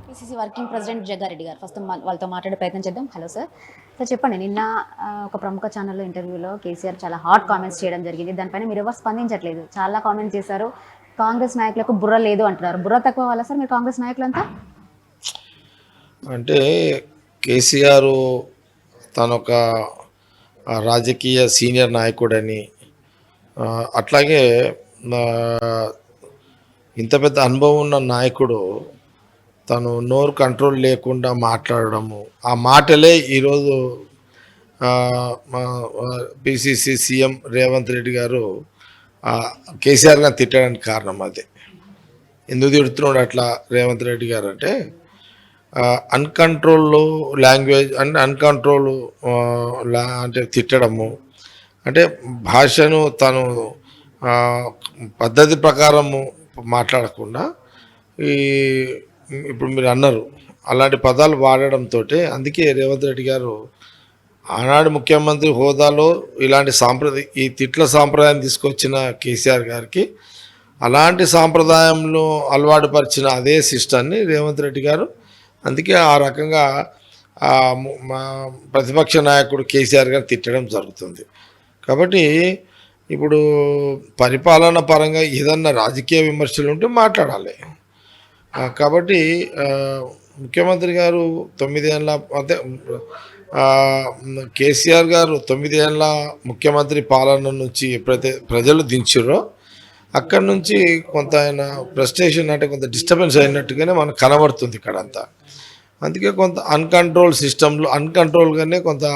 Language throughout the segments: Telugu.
పిసిసి వర్కింగ్ ప్రెసిడెంట్ జగ్గారెడ్డి గారు ఫస్ట్ వాళ్ళతో మాట్లాడే ప్రయత్నం చేద్దాం. Hello sir. సార్ చెప్పండి, నిన్న ఒక ప్రముఖ ఛానల్లో ఇంటర్వ్యూలో కేసీఆర్ చాలా హాట్ కామెంట్స్ చేయడం జరిగింది. దానిపైన మీరు ఎవరు స్పందించట్లేదు, చాలా కామెంట్స్ చేశారు. కాంగ్రెస్ నాయకులకు బుర్ర లేదు అంటున్నారు. బుర్ర తక్కువ వాళ్ళ సార్ మీరు కాంగ్రెస్ నాయకులంతా? అంటే కేసీఆర్ తనొక రాజకీయ సీనియర్ నాయకుడని, అట్లాగే ఇంత పెద్ద అనుభవం ఉన్న నాయకుడు తను నోరు కంట్రోల్ లేకుండా మాట్లాడడము, ఆ మాటలే ఈరోజు పిసిసి సీఎం రేవంత్ రెడ్డి గారు కేసీఆర్ గారిని తిట్టడానికి కారణం అదే. ఎందుకు తిడుతున్నాడు అట్లా రేవంత్ రెడ్డి గారు అంటే, అన్కంట్రోల్ లాంగ్వేజ్ అండ్ అన్కంట్రోల్ అంటే తిట్టడము, అంటే భాషను తను పద్ధతి ప్రకారము మాట్లాడకుండా ఈ ఇప్పుడు మీరు అన్నారు అలాంటి పదాలు వాడడంతో, అందుకే రేవంత్ రెడ్డి గారు ఆనాడు ముఖ్యమంత్రి హోదాలో ఇలాంటి ఈ తిట్ల సాంప్రదాయం తీసుకొచ్చిన కేసీఆర్ గారికి అలాంటి సాంప్రదాయంలో అలవాటు పరిచిన అదే సిస్టాన్ని రేవంత్ రెడ్డి గారు అందుకే ఆ రకంగా మా ప్రతిపక్ష నాయకుడు కేసీఆర్ గారు తిట్టడం జరుగుతుంది. కాబట్టి ఇప్పుడు పరిపాలన పరంగా ఏదన్నా రాజకీయ విమర్శలు ఉంటే మాట్లాడాలి. కాబట్టి ముఖ్యమంత్రి గారు 9 ఏళ్ళ అంటే కేసీఆర్ గారు 9 ఏళ్ళ ముఖ్యమంత్రి పాలన నుంచి ఎప్పుడైతే ప్రజలు దించారో అక్కడి నుంచి కొంత ఆయన ఫ్రస్ట్రేషన్ అంటే కొంత డిస్టర్బెన్స్ అయినట్టుగానే మనకు కనబడుతుంది ఇక్కడంతా. అందుకే కొంత అన్కంట్రోల్ సిస్టంలో అన్కంట్రోల్గానే కొంత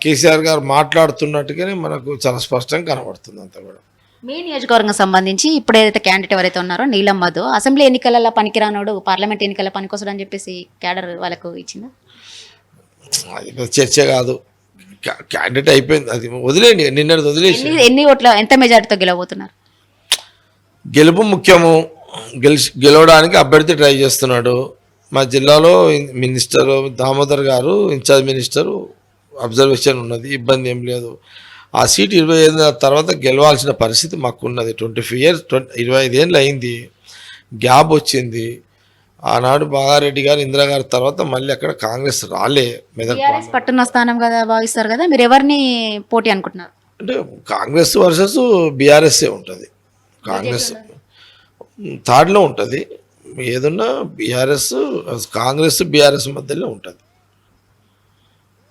కేసీఆర్ గారు మాట్లాడుతున్నట్టుగానే మనకు చాలా స్పష్టంగా కనబడుతుంది అంతా కూడా. మీ నియోజకవర్గం సంబంధించి ఇప్పుడు ఏదైతే క్యాండిడేట్ ఎవరైతే ఉన్నారో నీలం మధు, అసెంబ్లీ ఎన్నికలలో పనికిరానోడు పార్లమెంట్ ఎన్నికల పనికొస్తాడు అని చెప్పేసి క్యాడర్ వాళ్ళకు ఇచ్చిందా? అది చర్చ కాదు, క్యాండిడేట్ అయిపోయింది, అది వదిలేండి, నిన్నటి వదిలేసి. ఎన్ని ఓట్ల ఎంత మెజార్టీతో గెలవబోతున్నారు? గెలుపు ముఖ్యము, గెలవడానికి అభ్యర్థి ట్రై చేస్తున్నాడు. మా జిల్లాలో మినిస్టర్ దామోదర్ గారు ఇన్ఛార్జ్ మినిస్టరు అబ్జర్వేషన్ ఉన్నది, ఇబ్బంది ఏం లేదు. ఆ సీట్ 25 తర్వాత గెలవాల్సిన పరిస్థితి మాకున్నది. 25 years 25 ఏళ్ళు అయింది, గ్యాప్ వచ్చింది. ఆనాడు బాగారెడ్డి గారు ఇందిరాగారి తర్వాత మళ్ళీ అక్కడ కాంగ్రెస్ రాలే. పట్టున్న స్థానం కదా భావిస్తారు కదా, మీరు ఎవరిని పోటీ అనుకుంటున్నారు? అంటే కాంగ్రెస్ వర్సెస్ బీఆర్ఎస్ఏ ఉంటుంది. కాంగ్రెస్ థర్డ్లో ఉంటుంది, ఏదన్నా బీఆర్ఎస్ కాంగ్రెస్ బీఆర్ఎస్ మధ్యలో ఉంటుంది.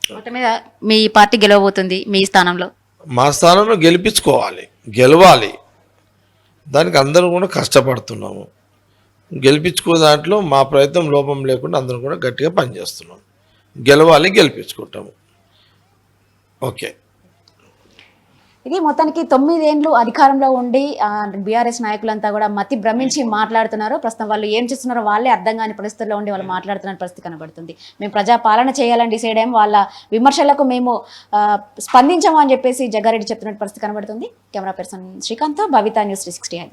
మొత్తం మీద మీ పార్టీ గెలవబోతుంది మీ స్థానంలో? మా స్థానంలో గెలిపించుకోవాలి, గెలవాలి, దానికి అందరూ కూడా కష్టపడుతున్నాము. గెలిపించుకునే దాంట్లో మా ప్రయత్నం లోపం లేకుండా అందరం కూడా గట్టిగా పనిచేస్తున్నాం. గెలవాలి, గెలిపించుకుంటాము. ఓకే. ఇది మొత్తానికి 9 ఏళ్ళు అధికారంలో ఉండి బీఆర్ఎస్ నాయకులంతా కూడా మతి భ్రమించి మాట్లాడుతున్నారు. ప్రస్తుతం వాళ్ళు ఏం చేస్తున్నారో వాళ్ళే అర్థం కాని పరిస్థితుల్లో ఉండి వాళ్ళు మాట్లాడుతున్న పరిస్థితి కనబడుతుంది. మేము ప్రజాపాలన చేయాలని డిసైడ్ అయ్యాం, వాళ్ళ విమర్శలకు మేము స్పందించాము అని చెప్పేసి జగ్గారెడ్డి చెప్తున్న పరిస్థితి కనబడుతుంది. కెమెరా పర్సన్ శ్రీకాంత్, భవిత, న్యూస్ 365.